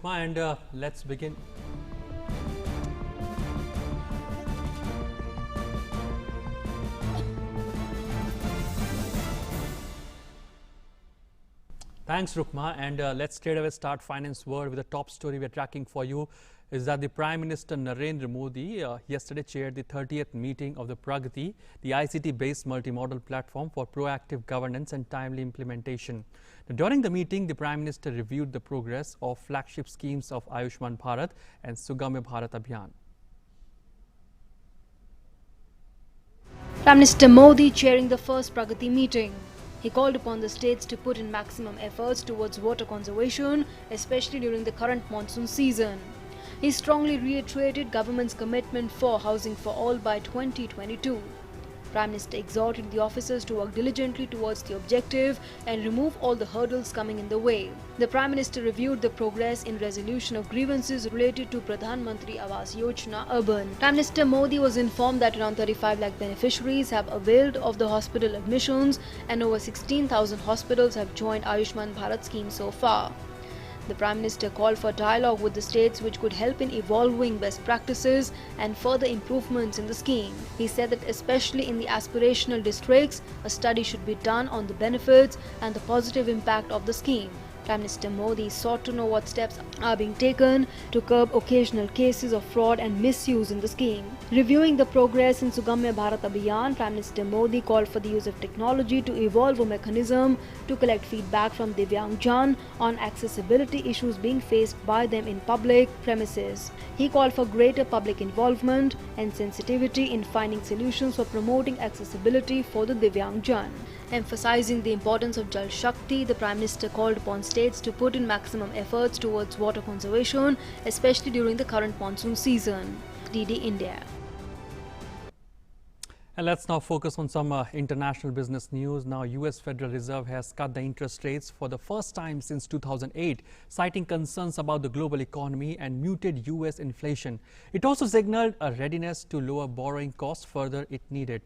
Rukma, and let's begin. Thanks, Rukma, and let's straight away start finance world with the top story we're tracking for you is that the Prime Minister Narendra Modi yesterday chaired the 30th meeting of the PRAGATI, the ICT-based multi-modal platform for proactive governance and timely implementation. Now, during the meeting, the Prime Minister reviewed the progress of flagship schemes of Ayushman Bharat and Sugamya Bharat Abhiyan. Prime Minister Modi chairing the first PRAGATI meeting. He called upon the states to put in maximum efforts towards water conservation, especially during the current monsoon season. He strongly reiterated government's commitment for housing for all by 2022. Prime Minister exhorted the officers to work diligently towards the objective and remove all the hurdles coming in the way. The Prime Minister reviewed the progress in resolution of grievances related to Pradhan Mantri Awas Yojana Urban. Prime Minister Modi was informed that around 35 lakh beneficiaries have availed of the hospital admissions and over 16,000 hospitals have joined Ayushman Bharat scheme so far. The Prime Minister called for dialogue with the states which could help in evolving best practices and further improvements in the scheme. He said that especially in the aspirational districts, a study should be done on the benefits and the positive impact of the scheme. Prime Minister Modi sought to know what steps are being taken to curb occasional cases of fraud and misuse in the scheme. Reviewing the progress in Sugamya Bharat Abhiyan, Prime Minister Modi called for the use of technology to evolve a mechanism to collect feedback from Divyangjan on accessibility issues being faced by them in public premises. He called for greater public involvement and sensitivity in finding solutions for promoting accessibility for the Divyangjan. Emphasizing the importance of Jal Shakti, the Prime Minister called upon states to put in maximum efforts towards water conservation, especially during the current monsoon season. DD India. And let's now focus on some international business news. Now, US Federal Reserve has cut the interest rates for the first time since 2008, citing concerns about the global economy and muted US inflation. It also signaled a readiness to lower borrowing costs further if needed.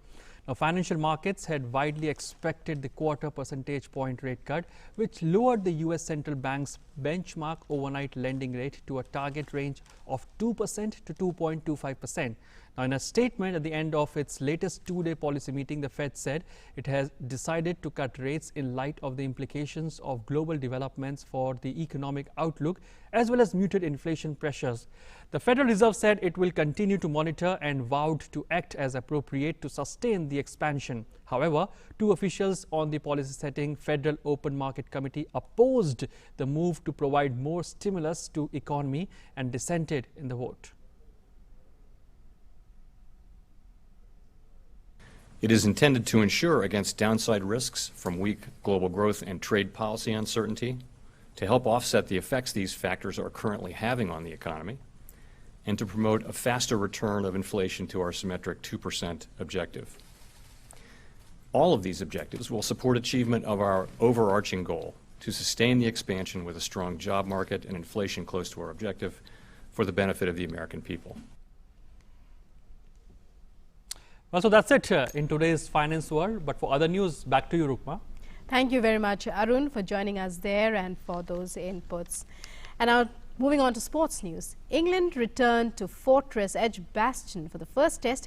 Now, financial markets had widely expected the quarter percentage point rate cut, which lowered the US Central Bank's benchmark overnight lending rate to a target range of 2% to 2.25%. Now, in a statement at the end of its latest two-day policy meeting, the Fed said it has decided to cut rates in light of the implications of global developments for the economic outlook as well as muted inflation pressures. The Federal Reserve said it will continue to monitor and vowed to act as appropriate to sustain the expansion. However, two officials on the policy-setting Federal Open Market Committee opposed the move to provide more stimulus to economy and dissented in the vote. It is intended to ensure against downside risks from weak global growth and trade policy uncertainty, to help offset the effects these factors are currently having on the economy, and to promote a faster return of inflation to our symmetric 2% objective. All of these objectives will support achievement of our overarching goal to sustain the expansion with a strong job market and inflation close to our objective for the benefit of the American people. Well, so that's it in today's finance world. But for other news, back to you, Rukma. Thank you very much, Arun, for joining us there and for those inputs. And now, moving on to sports news. England returned to Fortress Edge Bastion for the first test